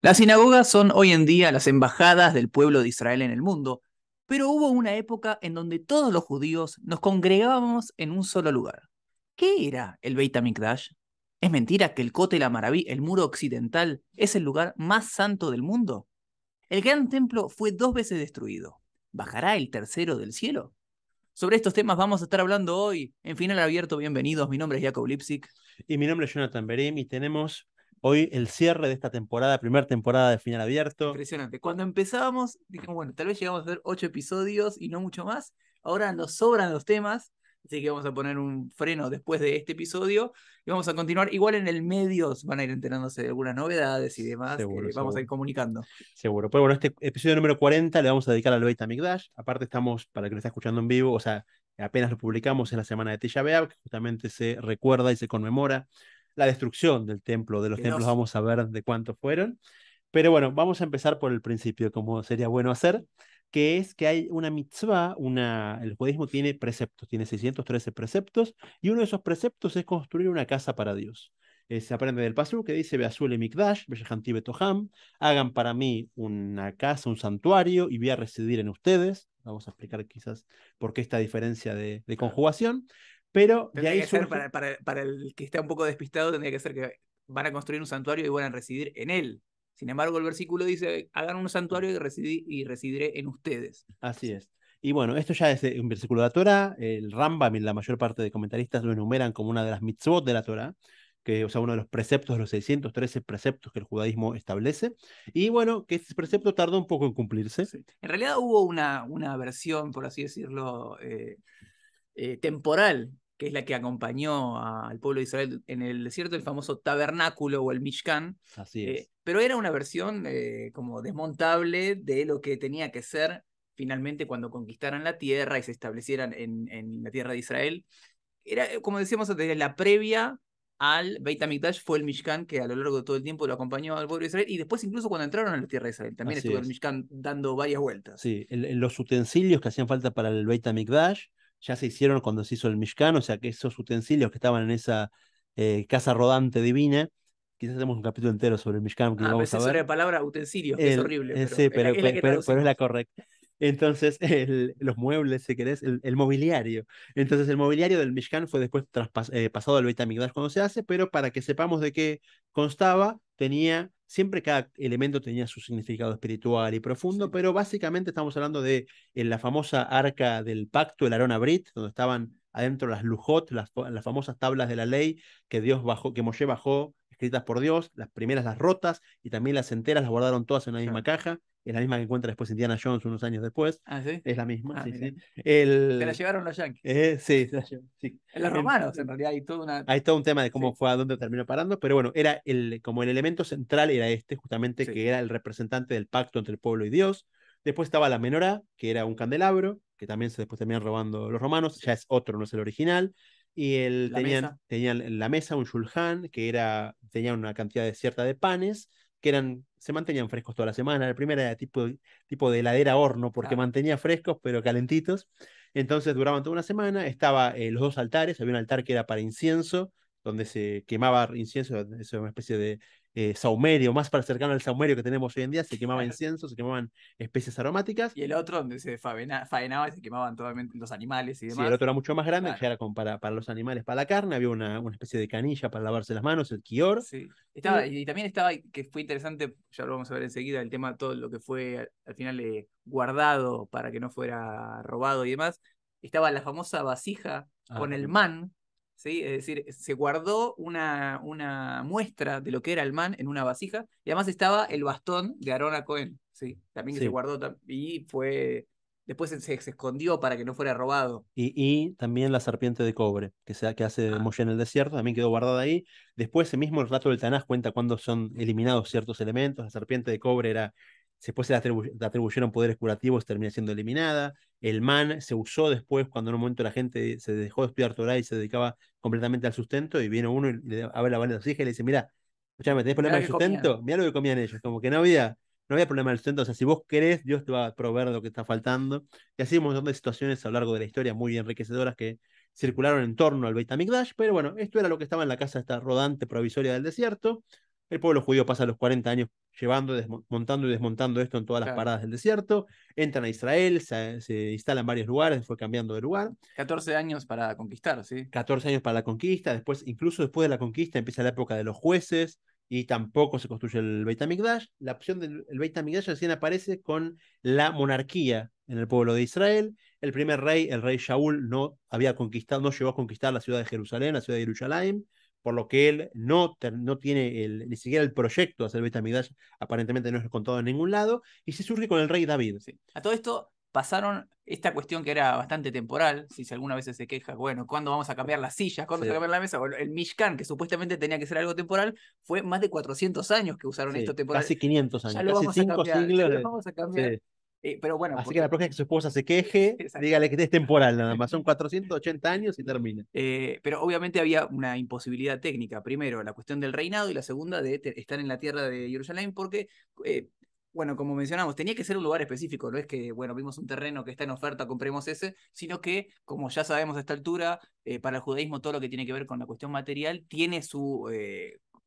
Las sinagogas son hoy en día las embajadas del pueblo de Israel en el mundo, pero hubo una época en donde todos los judíos nos congregábamos en un solo lugar. ¿Qué era el Beit HaMikdash? ¿Es mentira que el Kotel Amaraví, el muro occidental, es el lugar más santo del mundo? El gran templo fue 2 veces destruido. ¿Bajará el tercero del cielo? Sobre estos temas vamos a estar hablando hoy en Final Abierto. Bienvenidos, mi nombre es Jacob Lipsik. Y mi nombre es Jonathan Berim y tenemos hoy el cierre de esta temporada, primera temporada de Final Abierto. Impresionante. Cuando empezábamos, dijimos, bueno, tal vez llegamos a hacer 8 episodios y no mucho más. Ahora nos sobran los temas, así que vamos a poner un freno después de este episodio y vamos a continuar. Igual en el medio van a ir enterándose de algunas novedades y demás Seguro, que vamos a ir seguro. comunicando. Seguro. Pero bueno, este episodio número 40 le vamos a dedicar al Beit HaMikdash. Aparte estamos, para que lo esté escuchando en vivo, o sea, apenas lo publicamos en la semana de Tisha B'Av, que justamente se recuerda y se conmemora la destrucción del templo, de los De templos, dos. vamos a ver de cuántos fueron. Pero bueno, vamos a empezar por el principio, como sería bueno hacer, que es que hay una mitzvah, el judaísmo tiene preceptos, tiene 613 preceptos, y uno de esos preceptos es construir una casa para Dios. Se aprende del pasú que dice, Beazule mikdash, beyahanti betoham, hagan para mí una casa, un santuario, y voy a residir en ustedes. Vamos a explicar quizás por qué esta diferencia de Claro. conjugación, pero de Tendría ahí que ser, surge, para el que está un poco despistado, tendría que ser que van a construir un santuario y van a residir en él. Sin embargo, el versículo dice, hagan un santuario y residiré en ustedes. así es. Y bueno, esto ya es un versículo de la Torá. El Rambam y la mayor parte de comentaristas lo enumeran como una de las mitzvot de la Torá, que, o sea, uno de los preceptos, de los 613 preceptos que el judaísmo establece. Y bueno, que este precepto tardó un poco en cumplirse. Sí. En realidad hubo una versión, por así decirlo, temporal, que es la que acompañó al pueblo de Israel en el desierto, el famoso tabernáculo o el Mishkan, Así es. pero era una versión como desmontable de lo que tenía que ser finalmente cuando conquistaran la tierra y se establecieran en la tierra de Israel. Era, como decíamos antes, la previa al Beit HaMikdash fue el Mishkan que a lo largo de todo el tiempo lo acompañó al pueblo de Israel y después incluso cuando entraron a la tierra de Israel también Así estuvo el es. Mishkan dando varias vueltas. Sí, los utensilios que hacían falta para el Beit HaMikdash ya se hicieron cuando se hizo el Mishkan, o sea que esos utensilios que estaban en esa casa rodante divina, quizás hacemos un capítulo entero sobre el Mishkan que Ah, vamos pensé a sobre ver. la palabra utensilios, que es horrible, pero Sí, pero, es la que pero es la traducimos. correcta. Entonces, los muebles, si querés, el mobiliario. Entonces, el mobiliario del Mishkan fue después pasado al Beit HaMikdash cuando se hace, pero para que sepamos de qué constaba, siempre cada elemento tenía su significado espiritual y profundo, Sí. pero básicamente estamos hablando de la famosa arca del pacto, el Arón Abrit, donde estaban adentro las lujot, las famosas tablas de la ley que Dios bajó, que Moshe bajó, escritas por Dios, las primeras las rotas y también las enteras las guardaron todas en una misma Claro. caja, es la misma que encuentra después Indiana Jones unos años después, Ah, sí. es la misma, Ah, sí, mira. sí. Se la El, llevaron los yankees. sí, se la llevó, sí. En los romanos, en realidad, hay toda una. Hay todo un tema de cómo Sí, fue, a dónde terminó parando, pero bueno, era como el elemento central era este, justamente, sí. que era el representante del pacto entre el pueblo y Dios. Después estaba la menorá, que era un candelabro, que también se después terminaron robando los romanos, Sí. ya es otro, no es el original. Y La mesa. tenían en la mesa un shulhan, tenía una cantidad de cierta de panes, se mantenían frescos toda la semana. El primero era tipo de heladera horno, porque Claro. mantenía frescos, pero calentitos. Entonces duraban toda una semana. Estaba los dos altares. Había un altar que era para incienso, donde se quemaba incienso, eso es una especie de saumerio, más para cercano al saumerio que tenemos hoy en día. Se quemaba incienso, se quemaban especies aromáticas. Y el otro donde se faenaba y se quemaban totalmente los animales y Sí, el demás. otro era mucho más grande, que ya Claro. era como para los animales, para la carne. Había una especie de canilla para lavarse las manos, el kior. Sí. Y Y también estaba, que fue interesante, ya lo vamos a ver enseguida, el tema, todo lo que fue al final guardado para que no fuera robado y demás. Estaba la famosa vasija con el también. man, ¿sí? Es decir, se guardó una muestra de lo que era el man en una vasija y además estaba el bastón de Aarón a Cohen, ¿sí? También que se Sí. guardó y fue. Después se escondió para que no fuera robado. Y también la serpiente de cobre, que hace Ah, Moshe en el desierto, también quedó guardada ahí. Después, ese mismo relato del Tanaj cuenta cuando son eliminados ciertos elementos. La serpiente de cobre después le atribuyeron poderes curativos, termina siendo eliminada. El man se usó después, cuando en un momento la gente se dejó de estudiar Torah y se dedicaba completamente al sustento, y vino uno y le abre la vasija y le dice: Mira, escúchame, ¿tenés mirá problema lo del que comían. sustento? Mira lo que comían ellos, como que no había problema del sustento. O sea, si vos querés, Dios te va a proveer lo que está faltando. Y así un montón de situaciones a lo largo de la historia muy enriquecedoras que circularon en torno al Beit HaMikdash, pero bueno, esto era lo que estaba en la casa esta rodante provisoria del desierto. El pueblo judío pasa los 40 años llevando, montando y desmontando esto en todas las Claro. paradas del desierto. Entran a Israel, se instalan en varios lugares, fue cambiando de lugar. 14 años para conquistar, ¿sí? 14 años para la conquista, después, incluso después de la conquista, empieza la época de los jueces y tampoco se construye el Beit HaMikdash. La opción del el Beit HaMikdash recién aparece con la monarquía en el pueblo de Israel. El primer rey, el rey Shaul, no había conquistado, no llegó a conquistar la ciudad de Jerusalén, la ciudad de Jerusalén, por lo que él no tiene ni siquiera el proyecto de hacer el Beit HaMikdash, aparentemente no es contado en ningún lado, y se surge con el rey David. Sí. A todo esto pasaron esta cuestión que era bastante temporal, si alguna vez se queja, bueno, ¿cuándo vamos a cambiar las sillas? ¿Cuándo Sí. se va a cambiar la mesa? Bueno, el Mishkan, que supuestamente tenía que ser algo temporal, fue más de 400 años que usaron esto Sí, temporal. casi 500 Ya años, lo casi vamos a 5 cambiar, ya siglos. lo vamos a cambiar. Sí. Pero bueno, Así que porque la próxima que su esposa se queje, dígale que es temporal nada más. Son 480 años y termina. Pero obviamente había una imposibilidad técnica. Primero, la cuestión del reinado y la segunda de estar en la tierra de Jerusalén, porque, bueno, como mencionamos, tenía que ser un lugar específico. No es que, bueno, vimos un terreno que está en oferta, compremos ese, sino que, como ya sabemos a esta altura, para el judaísmo todo lo que tiene que ver con la cuestión material tiene su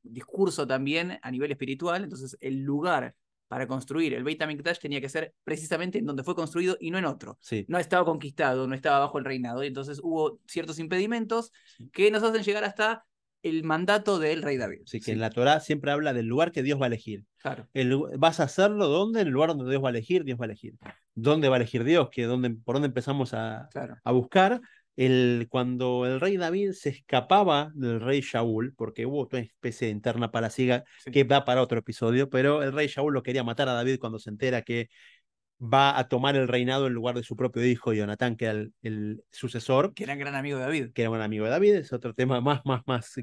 discurso también a nivel espiritual. Entonces, el lugar para construir el Beit HaMikdash tenía que ser precisamente en donde fue construido y no en otro. Sí. No estaba conquistado, no estaba bajo el reinado, y entonces hubo ciertos impedimentos que nos hacen llegar hasta el mandato del rey David. Así que en la Torá siempre habla del lugar que Dios va a elegir. Claro. ¿Vas a hacerlo dónde? En el lugar donde Dios va a elegir, Dios va a elegir. ¿Dónde va a elegir Dios? ¿Por dónde empezamos Claro. a buscar? Cuando el rey David se escapaba del rey Shaul, porque hubo una especie de interna palaciega que va para otro episodio, pero el rey Shaul lo quería matar a David cuando se entera que va a tomar el reinado en lugar de su propio hijo, Jonatán, que era el sucesor, Que era gran amigo de David. que era un amigo de David. Es otro tema más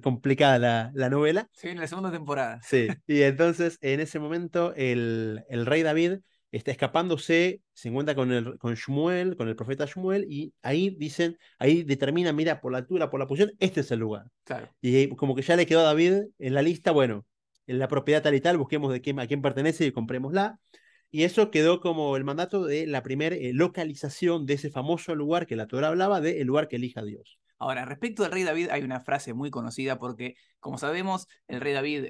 complicada la novela. Sí, en la segunda temporada. Sí, y entonces en ese momento el rey David está escapándose, se encuentra con Shmuel, con el profeta Shmuel, y ahí determina, mira, por la altura, por la posición, este es el lugar. Claro. Y como que ya le quedó a David en la lista, bueno, en la propiedad tal y tal, busquemos a quién pertenece y comprémosla. Y eso quedó como el mandato de la primera localización de ese famoso lugar que la Torah hablaba, de el lugar que elija Dios. Ahora, respecto al rey David, hay una frase muy conocida porque, como sabemos, el rey David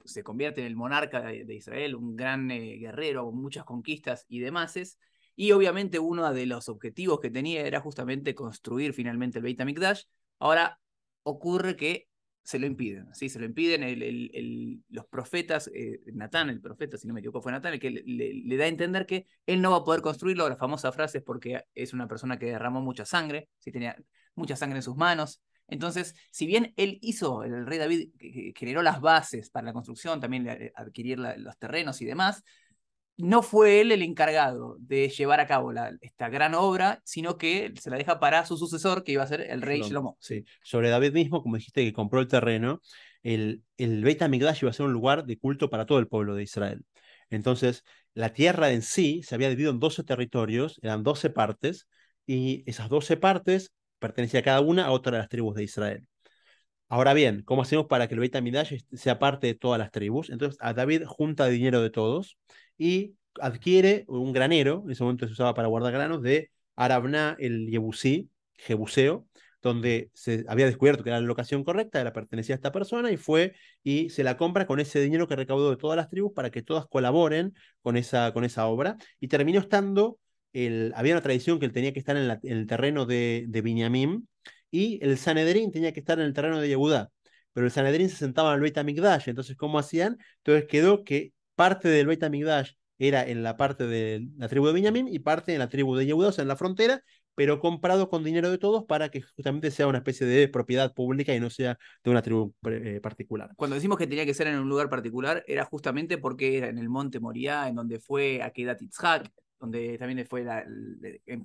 se convierte en el monarca de Israel, un gran guerrero con muchas conquistas y demás. Y obviamente uno de los objetivos que tenía era justamente construir finalmente el Beit HaMikdash. Ahora ocurre que se lo impiden, ¿sí? Se lo impiden los profetas, Natán, el profeta, si no me equivoco, fue Natán, el que le da a entender que él no va a poder construirlo. La famosa frase es porque es una persona que derramó mucha sangre, ¿sí? Tenía mucha sangre en sus manos. Entonces, si bien él hizo, el rey David generó las bases para la construcción, también adquirir los terrenos y demás, no fue él el encargado de llevar a cabo esta gran obra, sino que se la deja para su sucesor, que iba a ser el rey Shlomo. Sí. Sobre David mismo, como dijiste que compró el terreno, el Beit HaMikdash iba a ser un lugar de culto para todo el pueblo de Israel. Entonces, la tierra en sí se había dividido en 12 territorios, eran 12 partes, y esas 12 partes pertenecían cada una a otra de las tribus de Israel. Ahora bien, ¿cómo hacemos para que el Beit HaMikdash sea parte de todas las tribus? Entonces, a David junta dinero de todos y adquiere un granero, en ese momento se usaba para guardar granos, de Arabná el Yebusí, Jebuseo, donde se había descubierto que era la locación correcta, la pertenecía a esta persona, y fue y se la compra con ese dinero que recaudó de todas las tribus para que todas colaboren con esa obra. Y terminó estando, había una tradición que él tenía que estar en el terreno de Binyamin, y el Sanedrín tenía que estar en el terreno de Yehudá, pero el Sanedrín se sentaba en el Beit HaMikdash. Entonces, ¿cómo hacían? Entonces quedó que parte del Beit HaMikdash era en la parte de la tribu de Benjamín y parte en la tribu de Yehudá, o sea, en la frontera, pero comprado con dinero de todos para que justamente sea una especie de propiedad pública y no sea de una tribu particular. Cuando decimos que tenía que ser en un lugar particular, era justamente porque era en el monte Moriah, en donde fue Akedat Yitzhak, donde también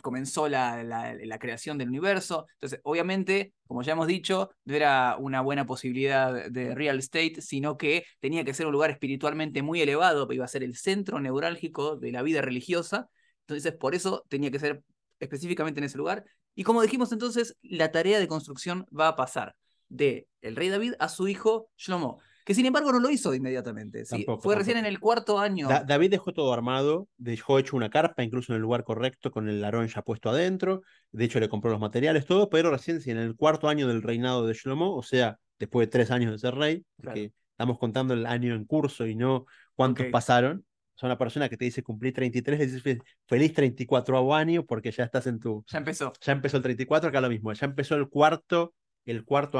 comenzó la creación del universo. Entonces, obviamente, como ya hemos dicho, no era una buena posibilidad de real estate, sino que tenía que ser un lugar espiritualmente muy elevado, iba a ser el centro neurálgico de la vida religiosa. Entonces, por eso tenía que ser específicamente en ese lugar. Y como dijimos entonces, la tarea de construcción va a pasar de el rey David a su hijo Shlomo, que sin embargo no lo hizo inmediatamente. ¿Sí? Tampoco, Fue recién en tampoco. el cuarto año. David dejó todo armado, dejó hecho una carpa, incluso en el lugar correcto, con el arón ya puesto adentro. De hecho, le compró los materiales, todo, pero recién si en el cuarto año del reinado de Shlomo, o sea, después de 3 años de ser rey, Claro. que estamos contando el año en curso y no Ok, cuántos pasaron. O sea, una persona que te dice cumplí 33, le dices feliz 34º año porque ya estás en tu, ya empezó. ya empezó el 34, acá lo mismo, ya empezó el cuarto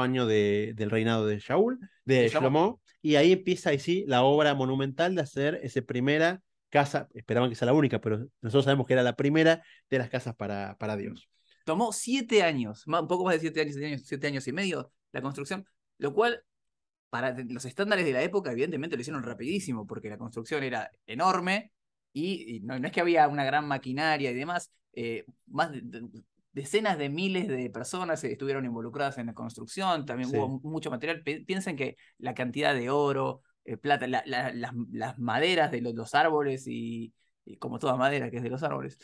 año del reinado de Shaul, ¿Te de llamó? Shlomo, y ahí empieza ahí sí la obra monumental de hacer esa primera casa, esperaban que sea la única, pero nosotros sabemos que era la primera de las casas para Dios. Tomó 7 años, un poco más de 7 años, 7 años y medio la construcción, lo cual para los estándares de la época, evidentemente lo hicieron rapidísimo, porque la construcción era enorme y no es que había una gran maquinaria y demás, más decenas de miles de personas estuvieron involucradas en la construcción, también hubo Sí, mucho material. Piensen que la cantidad de oro, plata, las maderas de los árboles y como toda madera que es de los árboles,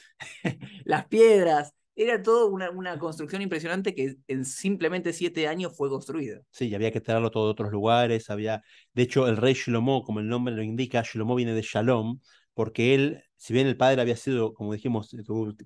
las piedras, era todo una construcción impresionante que en simplemente 7 años fue construida. sí, y había que traerlo todo de otros lugares, de hecho, el rey Shlomo, como el nombre lo indica, Shlomo viene de Shalom, porque él, si bien el padre había sido, como dijimos,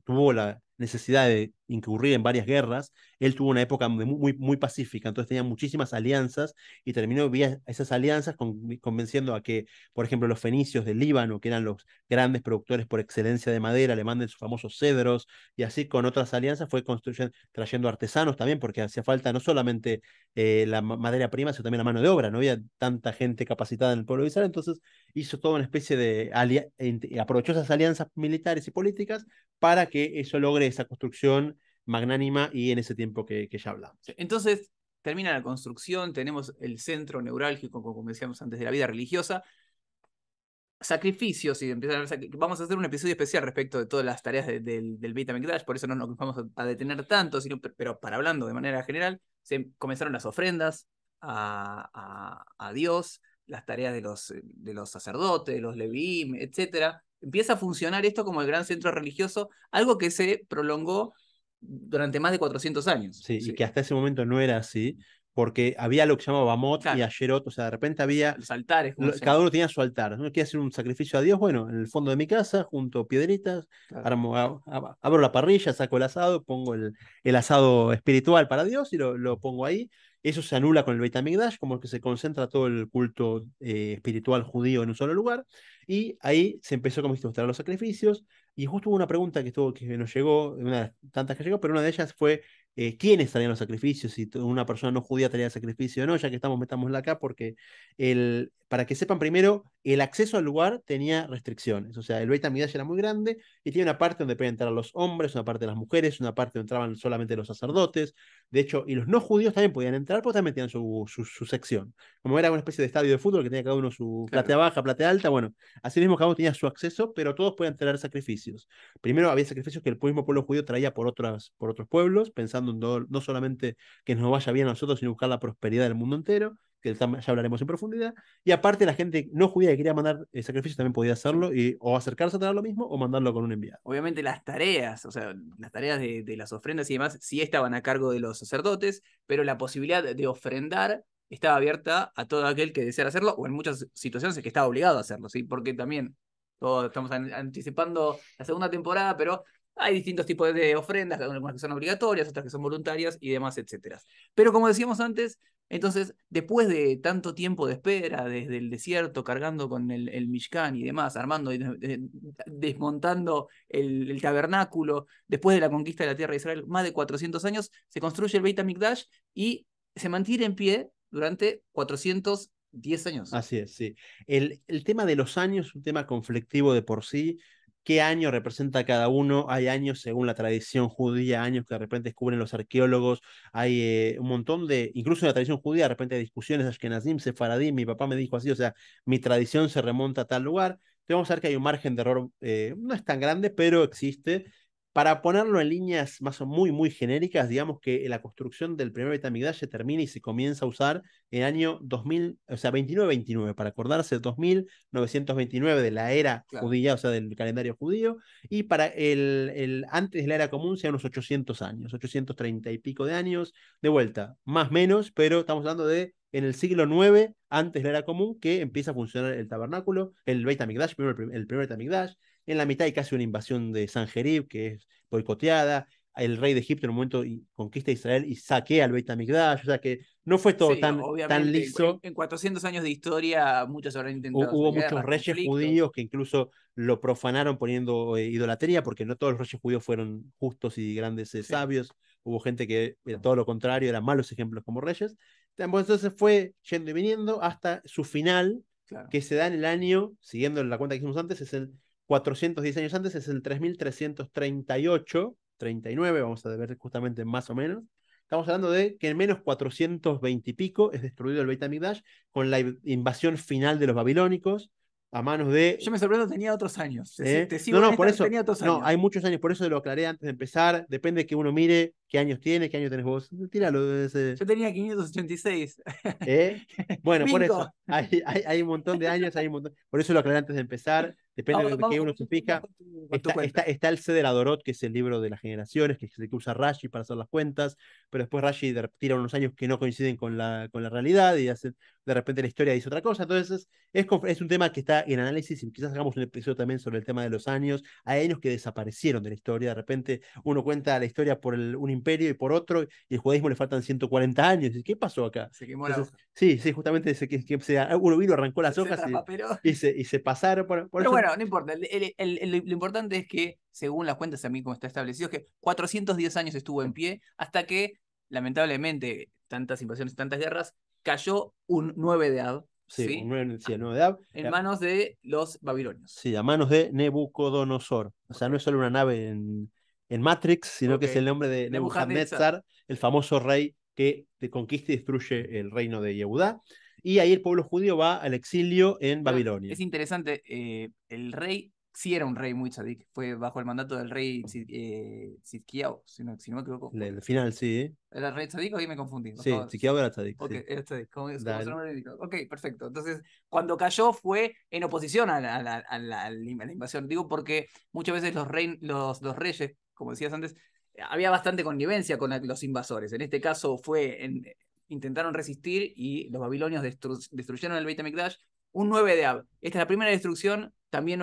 tuvo la necesidad de incurrir en varias guerras, él tuvo una época muy pacífica, entonces tenía muchísimas alianzas y terminó vía esas alianzas convenciendo a que, por ejemplo, los fenicios del Líbano, que eran los grandes productores por excelencia de madera, le manden sus famosos cedros, y así con otras alianzas fue construyendo, trayendo artesanos también, porque hacía falta no solamente la materia prima, sino también la mano de obra. No había tanta gente capacitada en el pueblo de Israel, entonces hizo toda una especie de aprovechó esas alianzas militares y políticas para que eso logre esa construcción magnánima y en ese tiempo que ya hablamos. Entonces, termina la construcción, tenemos el centro neurálgico, como decíamos antes, de la vida religiosa, sacrificios y empiezan a haber vamos a hacer un episodio especial respecto de todas las tareas del Beit HaMikdash, por eso no nos vamos a detener tanto, pero para hablando de manera general, se comenzaron las ofrendas a Dios, las tareas de los sacerdotes, de los leviim, etcétera. Empieza a funcionar esto como el gran centro religioso, algo que se prolongó durante más de 400 años. Sí, y Sí. que hasta ese momento no era así, porque había lo que se llamaba Bamot y Claro, Asherot, o sea, de repente había los altares, como se cada llama. uno tenía su altar. ¿No? Quiere hacer un sacrificio a Dios, bueno, en el fondo de mi casa, junto piedritas, Claro. abro la parrilla, saco el asado, pongo el asado espiritual para Dios y lo pongo ahí. Eso se anula con el Beit HaMikdash, como que se concentra todo el culto espiritual judío en un solo lugar. Y ahí se empezó, como dijiste, a mostrar los sacrificios. Y justo hubo una pregunta que nos llegó, una de las tantas que llegó, pero una de ellas fue quiénes traían los sacrificios, si una persona no judía traía sacrificio o no, ya que estamos, metámosla acá, porque para que sepan primero, el acceso al lugar tenía restricciones. O sea, el Beit HaMikdash era muy grande y tiene una parte donde podían entrar los hombres, una parte de las mujeres, una parte donde entraban solamente los sacerdotes. De hecho, y los no judíos también podían entrar, porque también tenían su sección. Como era una especie de estadio de fútbol que tenía cada uno su platea Claro. baja, platea alta, bueno, así mismo cada uno tenía su acceso, pero todos podían tener sacrificios. Primero había sacrificios que el mismo pueblo judío traía por otros pueblos, pensando en no solamente que nos vaya bien a nosotros, sino buscar la prosperidad del mundo entero, que ya hablaremos en profundidad. Y aparte, la gente no judía que quería mandar sacrificios también podía Sí. hacerlo, o acercarse a traer lo mismo, o mandarlo con un enviado. Obviamente las tareas, o sea, las tareas de las ofrendas y demás, sí estaban a cargo de los sacerdotes, pero la posibilidad de ofrendar estaba abierta a todo aquel que deseara hacerlo, o en muchas situaciones es que estaba obligado a hacerlo, ¿sí? Porque también, todos estamos anticipando la segunda temporada, pero hay distintos tipos de ofrendas, algunas que son obligatorias, otras que son voluntarias y demás, etcétera. Pero como decíamos antes, entonces, después de tanto tiempo de espera, desde el desierto, cargando con el Mishkan y demás, armando y desmontando el tabernáculo, después de la conquista de la tierra de Israel, más de 400 años, se construye el Beit HaMikdash y se mantiene en pie durante 410 años. Así es, sí. El tema de los años es un tema conflictivo de por sí. ¿Qué año representa cada uno? Hay años según la tradición judía, años que de repente descubren los arqueólogos. Hay un montón incluso en la tradición judía, de repente hay discusiones, Ashkenazim, Sefaradim, mi papá me dijo así, o sea, mi tradición se remonta a tal lugar. Entonces vamos a ver que hay un margen de error, no es tan grande, pero existe. Para ponerlo en líneas más o muy genéricas, digamos que la construcción del primer Beit HaMikdash se termina y se comienza a usar en el año 2000, o sea, 29-29, para acordarse, 2929 de la era Claro. judía, o sea, del calendario judío, y para antes de la era común, sea unos 800 años, 830 y pico de años, de vuelta, más menos, pero estamos hablando de en el siglo IX, antes de la era común, que empieza a funcionar el tabernáculo, el Beit HaMikdash, primero el primer Beit HaMikdash. En la mitad hay casi una invasión de Sanjerib, que es boicoteada. el rey de Egipto en un momento conquista Israel y saquea al Beit HaMikdash, o sea que no fue todo Sí, tan obviamente, liso. en 400 años de historia muchos habrán intentado hacer Hubo muchos guerras, reyes conflictos. judíos que incluso lo profanaron poniendo idolatría, porque no todos los reyes judíos fueron justos y grandes Sí, sabios. Hubo gente que era todo lo contrario, eran malos ejemplos como reyes. Entonces fue yendo y viniendo hasta su final, claro. que se da en el año, siguiendo la cuenta que hicimos antes, es el 410 años antes, es el 3338, 39, vamos a ver justamente más o menos. Estamos hablando de que en menos 420 y pico es destruido el Beit HaMikdash con la invasión final de los babilónicos a manos Yo de... me sorprendo, tenía otros años. Te No, sigo en no, por esta, eso, tenía otros no, años. hay muchos años, por eso lo aclaré antes de empezar, depende de que uno mire qué años tiene, qué año tenés vos, tíralo de ese... Yo tenía 586. ¿Eh? Bueno, por Bingo. eso, hay un montón de años, por eso lo aclaré antes de empezar, depende Vamos, de qué uno vamos, se vamos fija. con tu cuenta. Está el Seder Adorot, que es el libro de las generaciones, que es el que usa Rashi para hacer las cuentas, pero después Rashi tira unos años que no coinciden con la realidad y de repente la historia dice otra cosa. Entonces, es un tema que está en análisis y quizás hagamos un episodio también sobre el tema de los años. Hay años que desaparecieron de la historia. De repente uno cuenta la historia por un imperio y por otro, y al judaísmo le faltan 140 años. ¿Y qué pasó acá? Se quemó la Entonces, hoja. sí, sí, justamente uno vino, arrancó las Se hojas traspapeló. y se pasaron. Por Pero eso, bueno, no importa. Lo importante es que, según las cuentas, a mí como está establecido, es que 410 años estuvo en pie hasta que, lamentablemente, tantas invasiones, tantas guerras, cayó un 9 de Ab, sí, ¿sí? sí, el nuevo de Ab, En manos de los babilonios. sí, a manos de Nebucodonosor. O sea, Ok, no es solo una nave en Matrix, sino que ok. es el nombre de Nebuchadnezzar. Nebuchadnezzar, el famoso rey que te conquista y destruye el reino de Yehudá. Y ahí el pueblo judío va al exilio en Pero Babilonia. es interesante, el rey sí era un rey muy tzadik, fue bajo el mandato del rey Tzidkiyahu, si no me equivoco. El final, sí, ¿eh? ¿Era rey tzadik o ahí me confundí? Sí, Tzikiao era tzadik, Ok, sí. era tzadik, como su Dale. nombre indica. Ok, perfecto. Entonces, cuando cayó fue en oposición a la invasión. Digo porque muchas veces los reyes, como decías antes, había bastante connivencia con los invasores. En este caso intentaron resistir y los babilonios destruyeron el Beit HaMikdash un 9 de Ab. Esta es la primera destrucción, también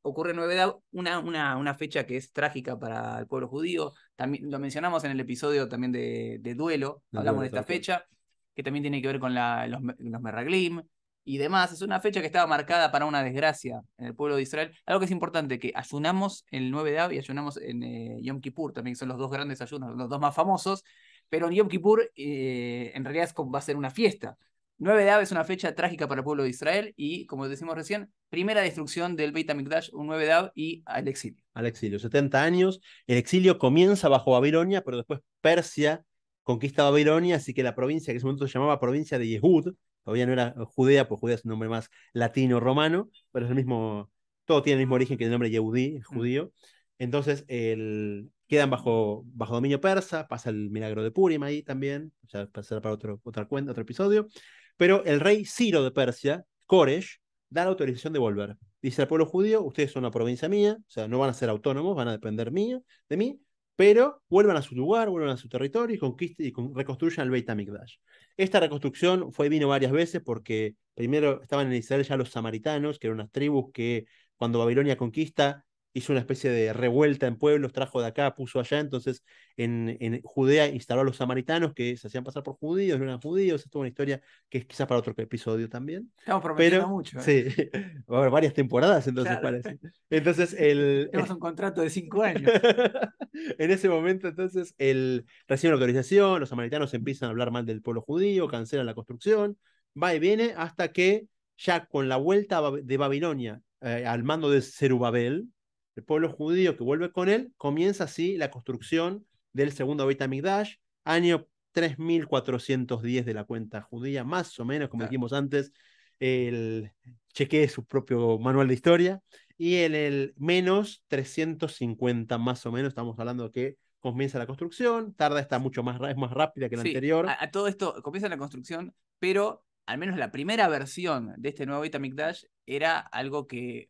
ocurre el 9 de Ab, una fecha que es trágica para el pueblo judío. También lo mencionamos en el episodio también de Duelo, Del hablamos duelo, de esta tal cual. fecha, que también tiene que ver con los Meraglim y demás. Es una fecha que estaba marcada para una desgracia en el pueblo de Israel. Algo que es importante, que ayunamos el 9 de Ab y ayunamos en Yom Kippur, también son los dos grandes ayunos, los dos más famosos, pero en Yom Kippur en realidad va a ser una fiesta. 9 de Av es una fecha trágica para el pueblo de Israel y, como decimos recién, primera destrucción del Beit HaMikdash, un 9 de Av y al exilio. Al exilio, 70 años. El exilio comienza bajo Babilonia, pero después Persia conquista Babilonia, así que la provincia que en ese momento se llamaba provincia de Yehud, todavía no era Judea, pues Judea es un nombre más latino-romano, pero es el mismo, todo tiene el mismo origen que el nombre Yehudí, el Mm. judío. Entonces quedan bajo dominio persa, pasa el milagro de Purim ahí también, ya pasará para otra cuenta, otro episodio. Pero el rey Ciro de Persia, Koresh, da la autorización de volver. Dice al pueblo judío, ustedes son una provincia mía, o sea, no van a ser autónomos, van a depender de mí, pero vuelvan a su lugar, vuelvan a su territorio y conquisten y reconstruyan el Beit HaMikdash. Esta reconstrucción vino varias veces porque primero estaban en Israel ya los samaritanos, que eran unas tribus que cuando Babilonia conquista hizo una especie de revuelta en pueblos, trajo de acá, puso allá, entonces en Judea instaló a los samaritanos que se hacían pasar por judíos, no eran judíos, es toda una historia que es quizás para otro episodio también. Estamos prometiendo Pero mucho, ¿eh? sí, va a haber varias temporadas, entonces Claro. parece. Entonces, Tenemos un contrato de 5 años. en ese momento, entonces, reciben la autorización, los samaritanos empiezan a hablar mal del pueblo judío, cancelan la construcción, va y viene hasta que ya con la vuelta de Babilonia al mando de Zerubabel, el pueblo judío que vuelve con él, comienza así la construcción del segundo Beit HaMikdash, año 3410 de la cuenta judía, más o menos, como Claro. dijimos antes, el, chequee su propio manual de historia, y en el menos 350 más o menos, estamos hablando de que comienza la construcción, tarda, está mucho más, es más rápida que la Sí, anterior. a todo esto comienza la construcción, pero al menos la primera versión de este nuevo Beit HaMikdash era algo que,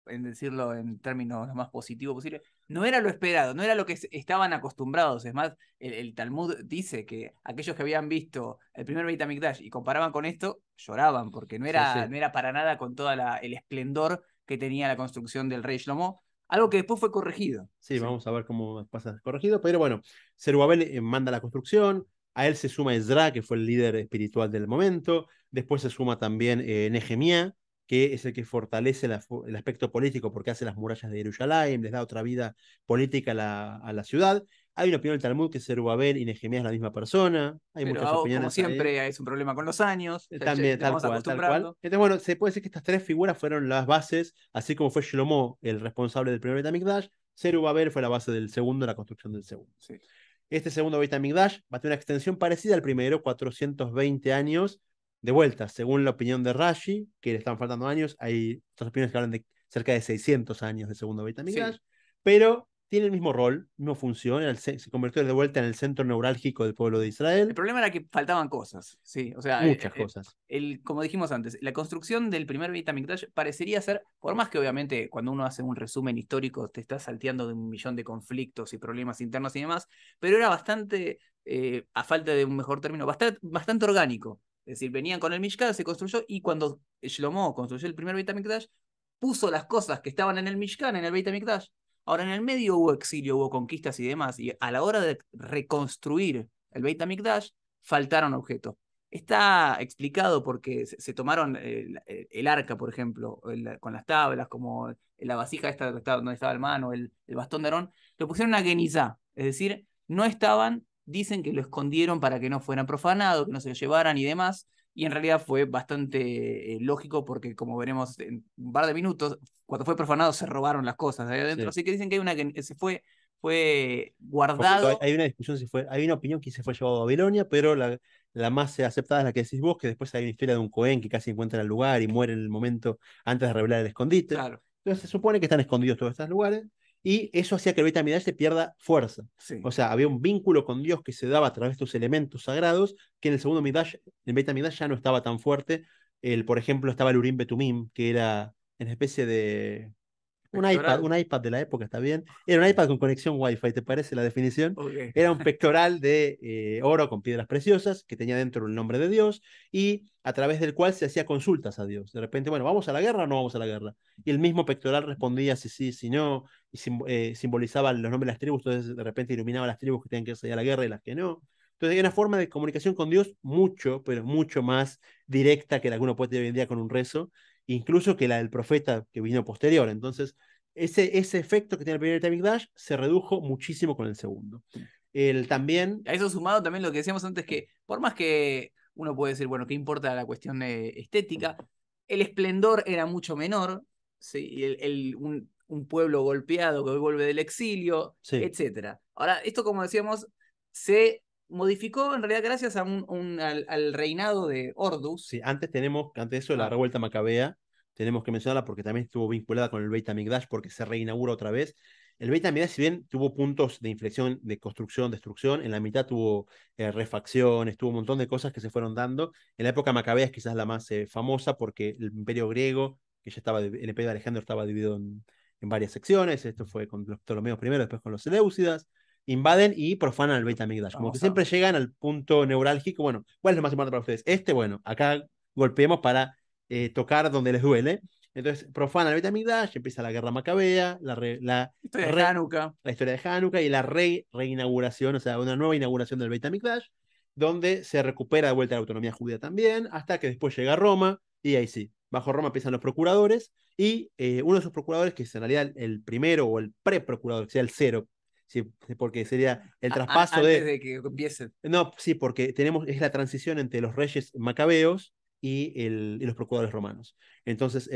en decirlo en términos lo más positivo posible, no era lo esperado, no era lo que estaban acostumbrados. Es más, el Talmud dice que aquellos que habían visto el primer Beit HaMikdash y comparaban con esto, lloraban, porque no Sí, era, sí. no era para nada con todo el esplendor que tenía la construcción del rey Shlomo. Algo que después fue corregido. Sí, Sí. vamos a ver cómo pasa corregido. Pero bueno, Zerubabel manda la construcción. A él se suma Ezra, que fue el líder espiritual del momento. Después se suma también Nehemías, que es el que fortalece el aspecto político porque hace las murallas de Jerusalén, les da otra vida política a la ciudad. Hay una opinión del Talmud que Zerubabel y Nehemías es la misma persona. Hay Pero muchas como opiniones ahí. siempre es un problema con los años, También, te tal vamos cual, tal cual. acostumbrando. Entonces, bueno, se puede decir que estas tres figuras fueron las bases, así como fue Shlomo el responsable del primer Beit HaMikdash, Zerubabel fue la base del segundo, la construcción del segundo. Sí. Este segundo Beit HaMikdash va a tener una extensión parecida al primero, 420 años de vuelta, según la opinión de Rashi, que le están faltando años. Hay otras opiniones que hablan de cerca de 600 años de segundo Beit HaMikdash, Sí. pero tiene el mismo rol, misma función, se convirtió de vuelta en el centro neurálgico del pueblo de El Israel. problema era que faltaban cosas, sí. O sea, Muchas cosas. como dijimos antes, la construcción del primer Beit HaMikdash parecería ser, por más que obviamente cuando uno hace un resumen histórico te está salteando de un millón de conflictos y problemas internos y demás, pero era bastante, a falta de un mejor término, bastante orgánico. Es decir, venían con el Mishkan, se construyó y cuando Shlomo construyó el primer Beit HaMikdash, puso las cosas que estaban en el Mishkan, en el Beit HaMikdash. Ahora, en el medio hubo exilio, hubo conquistas y demás, y a la hora de reconstruir el Beit HaMikdash, faltaron objetos. Está explicado porque se tomaron el arca, por ejemplo, con las tablas, como la vasija esta donde estaba el mano, el bastón de Aarón, lo pusieron a Genizá, es decir, no estaban, dicen que lo escondieron para que no fueran profanados, que no se lo llevaran y demás, y en realidad fue bastante lógico porque, como veremos en un par de minutos, cuando fue profanado se robaron las cosas de ahí adentro, Sí. así que dicen que hay una que fue Conflicto. Hay, guardado. hay una discusión si fue, hay una opinión que se fue llevado a Babilonia, pero la más aceptada es la que decís vos, que después hay una historia de un Cohen que casi encuentra el lugar y muere en el momento antes de revelar el escondite. Claro, Entonces se supone que están escondidos todos estos lugares y eso hacía que el Beit HaMikdash se pierda fuerza. sí. O sea, había un vínculo con Dios que se daba a través de estos elementos sagrados que en el segundo Midash, el Beit HaMikdash ya no estaba tan fuerte. Por ejemplo, estaba el Urim Betumim, que era una especie de Pectoral. un iPad de la época, está bien. Era un iPad con conexión Wi-Fi, ¿te parece la definición? Ok. Era un pectoral de oro con piedras preciosas que tenía dentro el nombre de Dios y a través del cual se hacía consultas a Dios. De repente, bueno, ¿vamos a la guerra o no vamos a la guerra? Y el mismo pectoral respondía si sí, si no, y simbolizaba los nombres de las tribus, entonces de repente iluminaba las tribus que tenían que irse a la guerra y las que no. Entonces hay una forma de comunicación con Dios mucho, pero mucho más directa que la que uno puede tener hoy en día con un rezo, incluso que la del profeta que vino posterior. Entonces, ese efecto que tiene el primer Timing Dash se redujo muchísimo con el segundo. El también, A eso sumado también lo que decíamos antes, que por más que uno puede decir, bueno, ¿qué importa la cuestión estética? El esplendor era mucho menor, ¿sí? Un pueblo golpeado que hoy vuelve del exilio, sí, etcétera. Ahora, esto, como decíamos, se modificó en realidad gracias a al reinado de Ordus. sí, antes de eso, la Ah, revuelta macabea, tenemos que mencionarla porque también estuvo vinculada con el Beit HaMikdash porque se reinaugura otra vez. El Beit HaMikdash, si bien tuvo puntos de inflexión, de construcción, destrucción, en la mitad tuvo refacciones, tuvo un montón de cosas que se fueron dando. En la época macabea es quizás la más famosa porque el imperio griego, que ya estaba, el imperio de Alejandro estaba dividido en varias secciones, esto fue con los Ptolomeos primero, después con los Seleucidas, invaden y profanan el Beit HaMikdash. Como que vamos a. siempre llegan al punto neurálgico. Bueno, ¿cuál es lo más importante para ustedes? Bueno, acá golpeemos para tocar donde les duele. Entonces profanan el Beit HaMikdash, empieza la guerra macabea, Historia de Hanukkah. la historia de Hanukkah y la reinauguración, o sea, una nueva inauguración del Beit HaMikdash, donde se recupera de vuelta la autonomía judía también, hasta que después llega Roma, y ahí sí, bajo Roma empiezan los procuradores, y uno de esos procuradores, que es en realidad el primero o el pre-procurador, que sea el cero, sí, porque sería el traspaso Antes de... de que empiece. No, sí, porque es la transición entre los reyes macabeos y los procuradores romanos. Entonces,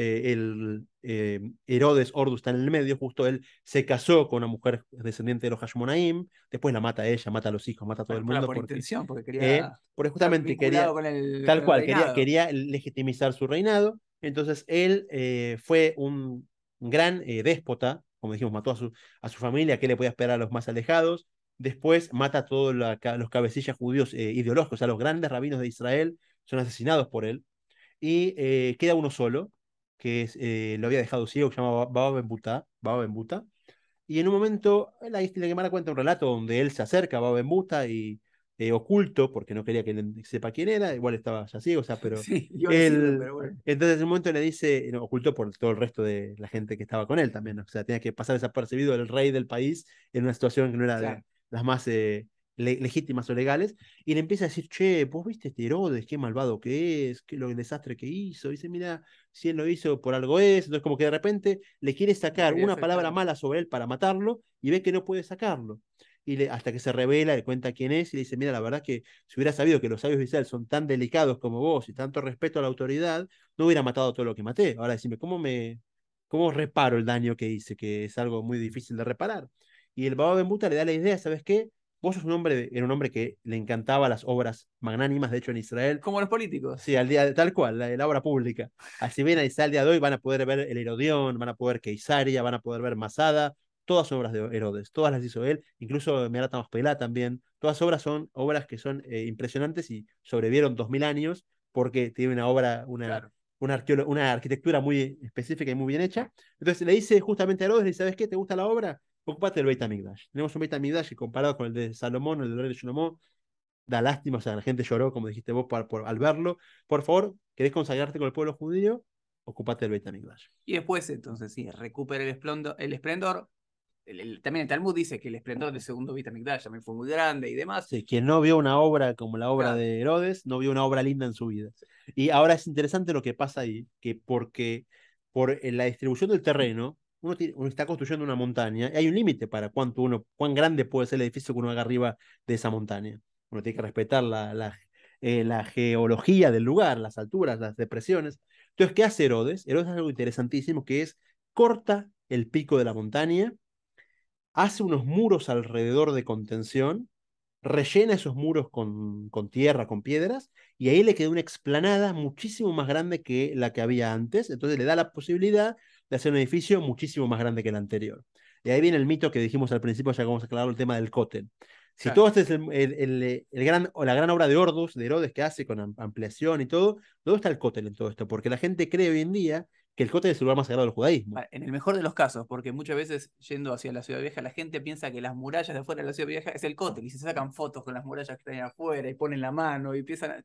Herodes Ordus está en el medio, justo él se casó con una mujer descendiente de los Hashmonaim, después la mata a ella, mata a los hijos, mata a todo el Bueno, pero era mundo por porque, intención, porque eh, quería porque estar justamente vinculado quería, con tal el cual, reinado. quería legitimizar su reinado. Entonces, él fue un gran déspota, como dijimos, mató a su familia, que le podía esperar a los más alejados. Después mata a todos los cabecillas judíos ideológicos, o sea, los grandes rabinos de Israel son asesinados por él. Y queda uno solo, lo había dejado ciego, que se llama Baba Ben Buta. Y en un momento, la Gemara cuenta un relato donde él se acerca a Baba Ben Buta y oculto, porque no quería que él sepa quién era, igual estaba ya ciego, o sea, pero Sí, iba a decirlo, él, pero bueno. entonces en un momento le dice, no, oculto por todo el resto de la gente que estaba con él también, ¿no? O sea, tenía que pasar desapercibido el rey del país en una situación que no era de Claro. las más legítimas o legales, y le empieza a decir, che, vos viste este Herodes, qué malvado que es, qué lo el desastre que hizo, y dice, mira, si él lo hizo por algo es, entonces como que de repente le quiere sacar Quería una ser palabra claro. mala sobre él para matarlo, y ve que no puede sacarlo. Hasta que se revela, le cuenta quién es y le dice, mira, la verdad que si hubiera sabido que los sabios de Israel son tan delicados como vos y tanto respeto a la autoridad, no hubiera matado todo lo que maté. Ahora decime, cómo reparo el daño que hice? Que es algo muy difícil de reparar. Y el Baba Ben Buta le da la idea, ¿sabes qué? Vos sos un hombre, era un hombre que le encantaba las obras magnánimas, de hecho en Israel, Como los políticos. sí, al día, tal cual, la obra pública. Así bien, ahí al día de hoy van a poder ver el Herodión, van a poder Keisaria, van a poder ver Masada, todas son obras de Herodes, todas las hizo él, incluso Merata Pelá también. Todas obras son obras que son impresionantes y sobrevivieron 2000 años porque tiene una obra, Claro. una arquitectura muy específica y muy bien hecha. Entonces le dice justamente a Herodes, le dice, ¿sabes qué? ¿Te gusta la obra? Ocupate del Beit HaMikdash. Tenemos un Beit HaMikdash que comparado con el de Salomón, el del rey de Shlomo, da lástima, o sea, la gente lloró, como dijiste vos, al verlo. Por favor, ¿querés consagrarte con el pueblo judío? Ocupate del Beit HaMikdash. Y después, entonces, sí, recupera el esplendor. También el Talmud dice que el esplendor del segundo Beit HaMikdash también fue muy grande y demás. Sí, quien no vio una obra como la obra Claro. de Herodes, no vio una obra linda en su vida. Y ahora es interesante lo que pasa ahí, que porque por la distribución del terreno, uno está construyendo una montaña, y hay un límite para cuán grande puede ser el edificio que uno haga arriba de esa montaña. Uno tiene que respetar la geología del lugar, las alturas, las depresiones. Entonces, ¿qué hace Herodes? Herodes hace algo interesantísimo, que es corta el pico de la montaña, hace unos muros alrededor de contención, rellena esos muros con tierra, con piedras, y ahí le queda una explanada muchísimo más grande que la que había antes, entonces le da la posibilidad de hacer un edificio muchísimo más grande que el anterior. Y ahí viene el mito que dijimos al principio, ya que vamos a aclarar el tema del cótel. Si Claro. todo este es la gran obra de Ordus, de Herodes, que hace con ampliación y todo, ¿dónde está el cótel en todo esto? Porque la gente cree hoy en día que el cótel es el lugar más sagrado del judaísmo. En el mejor de los casos, porque muchas veces yendo hacia la ciudad vieja, la gente piensa que las murallas de afuera de la ciudad vieja es el cótel y se sacan fotos con las murallas que están afuera y ponen la mano y empiezan a...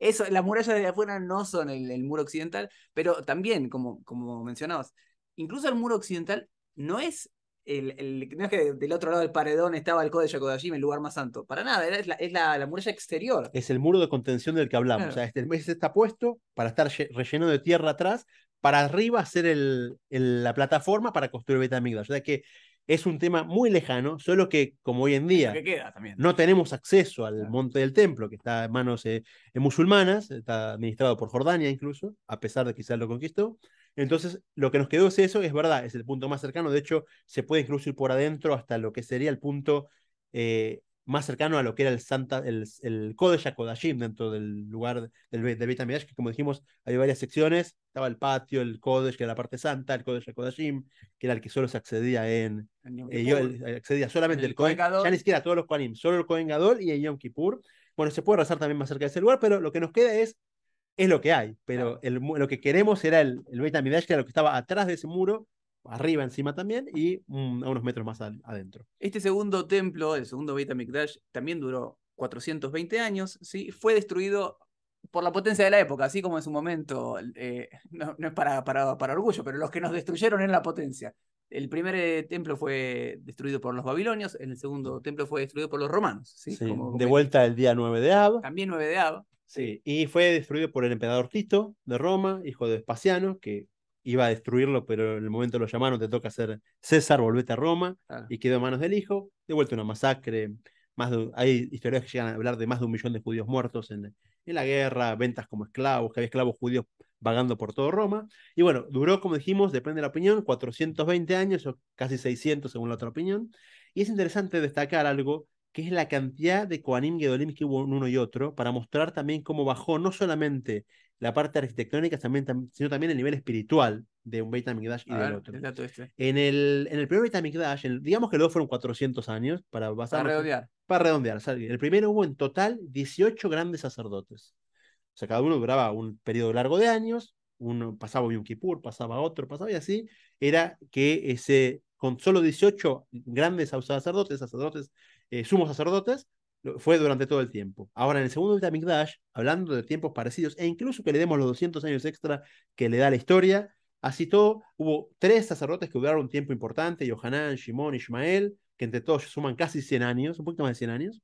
Eso, las murallas de afuera no son el muro occidental, pero también, como mencionabas, incluso el muro occidental no es no es que del otro lado del paredón estaba el Kodesh HaKodashim, el lugar más santo. Para nada, es la muralla exterior. Es el muro de contención del que hablamos. O Claro. sea, este está puesto para estar relleno de tierra atrás, para arriba hacer la plataforma para construir Betamigdash. O sea que es un tema muy lejano, solo que como hoy en Es lo día que queda también. no tenemos acceso al Claro. monte del templo, que está en manos musulmanas, está administrado por Jordania incluso, a pesar de que Israel lo conquistó. Entonces, lo que nos quedó es eso, es verdad, es el punto más cercano. De hecho, se puede incluso ir por adentro hasta lo que sería el punto más cercano a lo que era el Kodesh HaKodashim dentro del lugar del Beit HaMikdash, que como dijimos, hay varias secciones. Estaba el patio, el Kodesh, que era la parte santa, el Kodesh HaKodashim, que era el que solo se accedía En Yom yo Kippur, accedía solamente el el Kohen Kohen, ya ni Gadol, siquiera todos los Kohanim, solo el Kohen Gadol y el Yom Kippur. Bueno, se puede rezar también más cerca de ese lugar, pero lo que nos queda es lo que hay. Pero claro. lo que queremos era el Beit HaMikdash, que era lo que estaba atrás de ese muro, arriba encima también, y a unos metros más adentro. Este segundo templo, el segundo Beit HaMikdash, también duró 420 años, ¿sí? Fue destruido por la potencia de la época, así como en su momento, no es para orgullo, pero los que nos destruyeron en la potencia. El primer templo fue destruido por los babilonios, el segundo templo fue destruido por los romanos, ¿sí? Sí, Como de comenté. vuelta el día 9 de Ab. También 9 de Ab, ¿sí? Sí, y fue destruido por el emperador Tito de Roma, hijo de Vespasiano, que iba a destruirlo, pero en el momento lo llamaron, te toca ser César, volvete a Roma, Claro. y quedó en manos del hijo. De vuelta una masacre, hay historias que llegan a hablar de más de 1 millón de judíos muertos en la guerra, ventas como esclavos, que había esclavos judíos vagando por todo Roma. Y bueno, duró, como dijimos, depende de la opinión, 420 años o casi 600 según la otra opinión. Y es interesante destacar algo que es la cantidad de Kohanim Gedolim que hubo en uno y otro, para mostrar también cómo bajó no solamente la parte arquitectónica, sino también el nivel espiritual de un Beit HaMikdash y A del ver, otro. el dato este. En el primer Beit HaMikdash, digamos que los dos fueron 400 años, para Para basarnos, redondear. para redondear. ¿Sabes? El primero hubo en total 18 grandes sacerdotes. O sea, cada uno duraba un periodo largo de años, uno pasaba un Kippur, pasaba otro, pasaba y así. Era que con solo 18 grandes sacerdotes, sumos sacerdotes, Fue durante todo el tiempo. Ahora, en el segundo Beit HaMikdash, hablando de tiempos parecidos, e incluso que le demos los 200 años extra que le da la historia, así todo, hubo 3 sacerdotes que duraron un tiempo importante, Yohanan, Shimón y Ishmael, que entre todos suman casi 100 años, un poquito más de 100 años,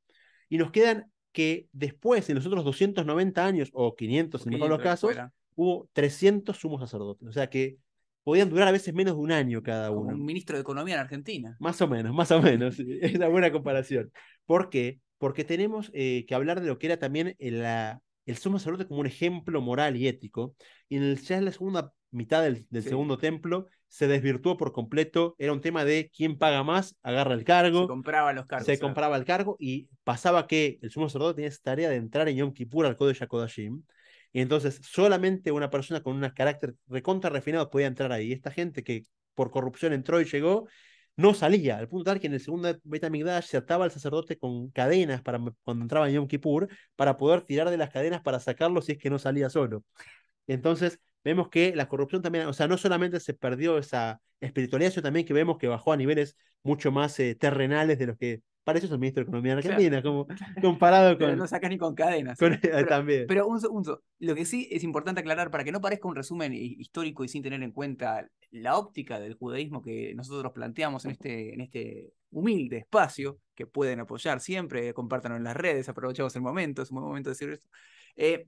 y nos quedan que después, en los otros 290 años, o 500 O en mejor los 500 lo que casos, fuera. hubo 300 sumos sacerdotes. O sea que podían durar a veces menos de un año cada Como uno. un ministro de Economía en Argentina. Más o menos, sí, es una buena comparación. ¿Por qué? Porque tenemos que hablar de lo que era también el sumo sacerdote como un ejemplo moral y ético. Y ya en la segunda mitad del Sí. segundo templo se desvirtuó por completo. Era un tema de quién paga más, agarra el Se cargo, compraban los cargos, se claro. compraba el cargo y pasaba que el sumo sacerdote tenía esa tarea de entrar en Yom Kippur al Kodesh HaKodashim. Y entonces solamente una persona con un carácter recontra refinado podía entrar ahí. Esta gente que por corrupción entró y llegó, no salía, al punto tal que en el segundo Beit HaMikdash se ataba al sacerdote con cadenas para cuando entraba en Yom Kippur, para poder tirar de las cadenas para sacarlo si es que no salía solo. Entonces, vemos que la corrupción también, o sea, no solamente se perdió esa espiritualidad, sino también que vemos que bajó a niveles mucho más terrenales de los que parece el ministro de Economía en Claro. Argentina, como comparado Pero no saca ni con cadenas. con Pero, también. pero un segundo, lo que sí es importante aclarar para que no parezca un resumen histórico y sin tener en cuenta la óptica del judaísmo que nosotros planteamos en este humilde espacio, que pueden apoyar siempre, compártanlo en las redes, aprovechamos el momento, es un buen momento de decir esto. Eh,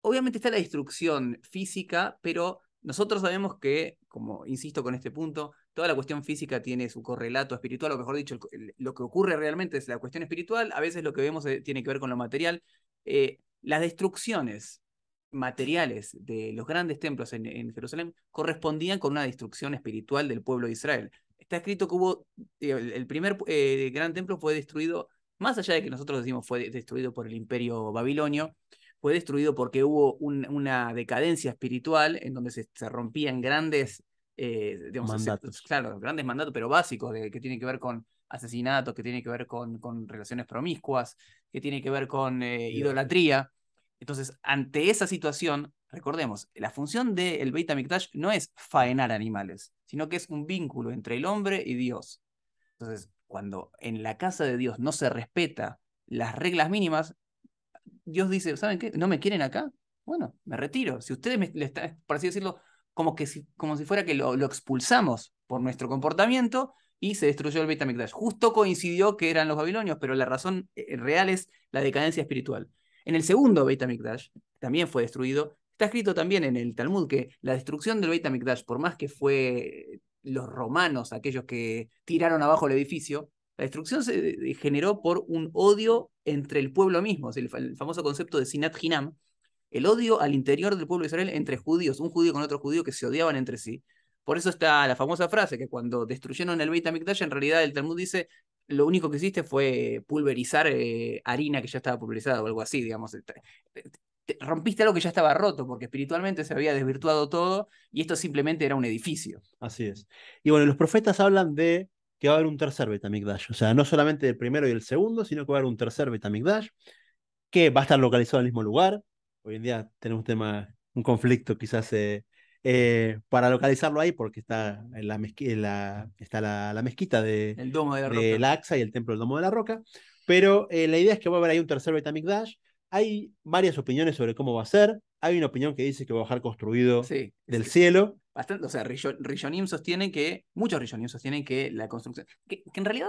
Obviamente está la destrucción física, pero nosotros sabemos que, como insisto con este punto, toda la cuestión física tiene su correlato espiritual, o mejor dicho, lo que ocurre realmente es la cuestión espiritual, a veces lo que vemos tiene que ver con lo material. Las destrucciones materiales de los grandes templos en Jerusalén correspondían con una destrucción espiritual del pueblo de Israel. Está escrito que hubo, el primer gran templo fue destruido, más allá de que nosotros decimos fue destruido por el imperio babilonio, fue destruido porque hubo una decadencia espiritual en donde se rompían grandes, digamos, Mandatos. claro, grandes mandatos, pero básicos, que tienen que ver con asesinatos, que tienen que ver con relaciones promiscuas, que tienen que ver con idolatría. Entonces, ante esa situación, recordemos, la función del Beit HaMikdash no es faenar animales, sino que es un vínculo entre el hombre y Dios. Entonces, cuando en la casa de Dios no se respeta las reglas mínimas, Dios dice, ¿saben qué? ¿No me quieren acá? Bueno, me retiro. Si ustedes le están, por así decirlo, como si fuera que lo expulsamos por nuestro comportamiento y se destruyó el Beit HaMikdash. Justo coincidió que eran los babilonios, pero la razón real es la decadencia espiritual. En el segundo Beit HaMikdash también fue destruido. Está escrito también en el Talmud que la destrucción del Beit HaMikdash, por más que fue los romanos aquellos que tiraron abajo el edificio, la destrucción se generó por un odio entre el pueblo mismo, el famoso concepto de Sinat Hinam, el odio al interior del pueblo de Israel entre judíos, un judío con otro judío que se odiaban entre sí. Por eso está la famosa frase que cuando destruyeron el Beit HaMikdash, en realidad el Talmud dice, lo único que hiciste fue pulverizar harina que ya estaba pulverizada o algo así, digamos. Rompiste algo que ya estaba roto, porque espiritualmente se había desvirtuado todo y esto simplemente era un edificio. Así es. Y bueno, los profetas hablan de que va a haber un tercer Beit HaMikdash. O sea, no solamente el primero y el segundo, sino que va a haber un tercer Beit HaMikdash que va a estar localizado en el mismo lugar. Hoy en día tenemos un conflicto quizás para localizarlo ahí, porque está en está la mezquita El domo de la de roca. Al-Aqsa y el templo del Domo de la Roca. Pero la idea es que va a haber ahí un tercer Beit HaMikdash. Hay varias opiniones sobre cómo va a ser. Hay una opinión que dice que va a bajar construido Sí, del cielo. bastante, o sea, Rishonim sostienen que, muchos Rishonim sostienen que la construcción, que en realidad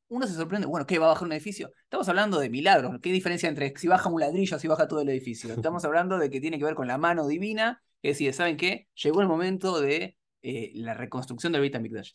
uno se sorprende, bueno, ¿qué va a bajar un edificio? Estamos hablando de milagros, ¿qué diferencia entre si baja un ladrillo o si baja todo el edificio? Estamos hablando de que tiene que ver con la mano divina, que decide, ¿saben qué? Llegó el momento de la reconstrucción del Beit HaMikdash.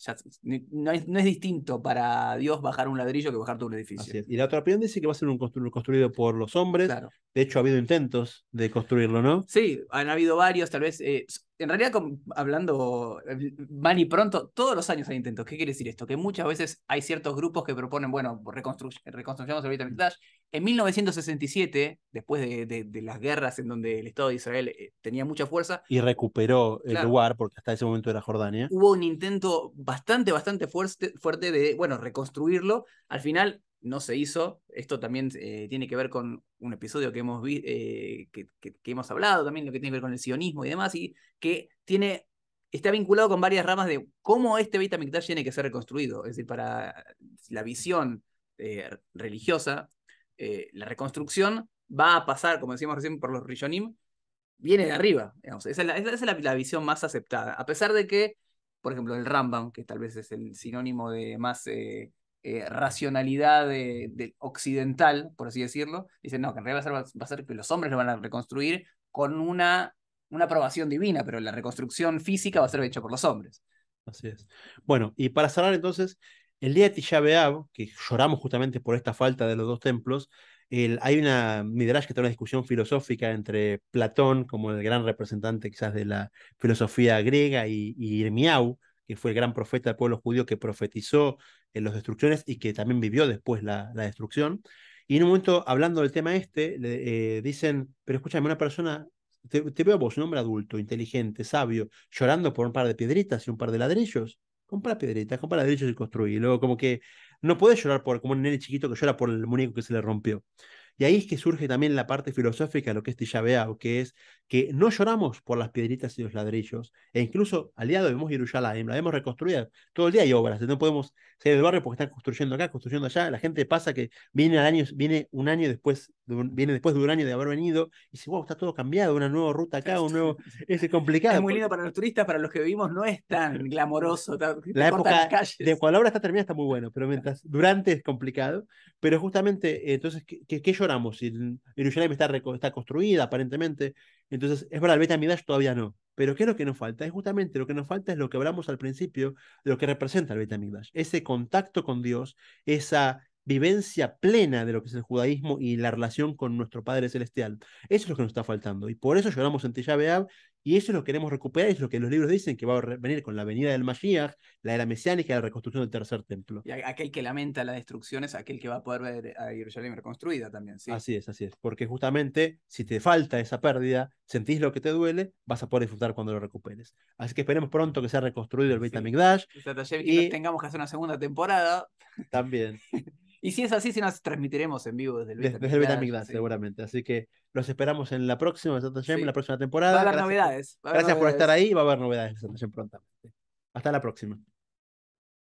No es distinto para Dios bajar un ladrillo que bajar todo un edificio. Así es. Y la otra opinión dice que va a ser un construido por los hombres. Claro. De hecho, ha habido intentos de construirlo, ¿no? Sí, han habido varios, tal vez. En realidad, hablando mal y pronto, todos los años hay intentos. ¿Qué quiere decir esto? Que muchas veces hay ciertos grupos que proponen, bueno, reconstruyamos el Beit HaMikdash. En 1967, después de las guerras en donde el Estado de Israel tenía mucha fuerza, Y recuperó el claro, lugar, porque hasta ese momento era Jordania. hubo un intento bastante fuerte de, bueno, reconstruirlo. Al final no se hizo. Esto también tiene que ver con un episodio que que hemos hablado, también lo que tiene que ver con el sionismo y demás, y que está vinculado con varias ramas de cómo este Beit HaMikdash tiene que ser reconstruido. Es decir, para la visión religiosa, la reconstrucción va a pasar, como decíamos recién, por los Rishonim, viene de arriba. Digamos. Esa es la visión más aceptada. A pesar de que, por ejemplo, el Rambam, que tal vez es el sinónimo de más racionalidad occidental, por así decirlo, dice, no, que en realidad va a ser que los hombres lo van a reconstruir con una aprobación divina, pero la reconstrucción física va a ser hecha por los hombres. Así es. Bueno, y para cerrar entonces, el día de Tisha B'Av, que lloramos justamente por esta falta de los dos templos, hay una Midrash que tiene una discusión filosófica entre Platón, como el gran representante quizás de la filosofía griega, y Irmiau, que fue el gran profeta del pueblo judío que profetizó en las destrucciones y que también vivió después la destrucción. Y en un momento, hablando del tema este, dicen, pero escúchame, una persona te veo vos, un hombre adulto, inteligente, sabio, llorando por un par de piedritas y un par de ladrillos. Compra piedritas, compra ladrillos y construí. Y luego, como que no puedes llorar como un nene chiquito que llora por el muñeco que se le rompió. Y ahí es que surge también la parte filosófica de lo que es Tisha B'Av, que es que no lloramos por las piedritas y los ladrillos, e incluso al día de hoy vemos Jerusalén, la vemos reconstruida, todo el día hay obras, no podemos salir del barrio porque están construyendo acá, construyendo allá, la gente pasa que viene un año después, viene después de un año de haber venido, y dice, wow, está todo cambiado, una nueva ruta acá, un nuevo, es Es complicado, muy lindo porque para los turistas, para los que vivimos no es tan glamoroso, te la cortan las época de calles. cuando la obra está terminada está muy bueno, pero mientras durante es complicado. Pero justamente, entonces, ¿qué lloramos? Si Jerusalén está construida, aparentemente. Entonces, es verdad, el Beit HaMikdash todavía no. Pero ¿qué es lo que nos falta? Es justamente lo que nos falta es lo que hablamos al principio, de lo que representa el Beit HaMikdash. Ese contacto con Dios, esa vivencia plena de lo que es el judaísmo y la relación con nuestro Padre Celestial. Eso es lo que nos está faltando. Y por eso lloramos en Tisha B'Av, y eso lo queremos recuperar, y es lo que los libros dicen que va a venir con la venida del Mashiach, la era mesiánica y la reconstrucción del tercer templo. Y aquel que lamenta la destrucción es aquel que va a poder ver a Jerusalén reconstruida también, sí. Así es, porque justamente si te falta esa pérdida, sentís lo que te duele, vas a poder disfrutar cuando lo recuperes. Así que esperemos pronto que sea reconstruido el Beit Sí. HaMikdash Y no y tengamos que hacer una segunda temporada. también Y si es así, si nos transmitiremos en vivo desde el Beit desde el Beit HaMikdash, HaMikdash sí. seguramente. Así que los esperamos en la próxima, en la Sí. próxima Va a temporada. haber novedades, va a haber Gracias por estar novedades. ahí y va a haber novedades prontamente. Hasta la próxima.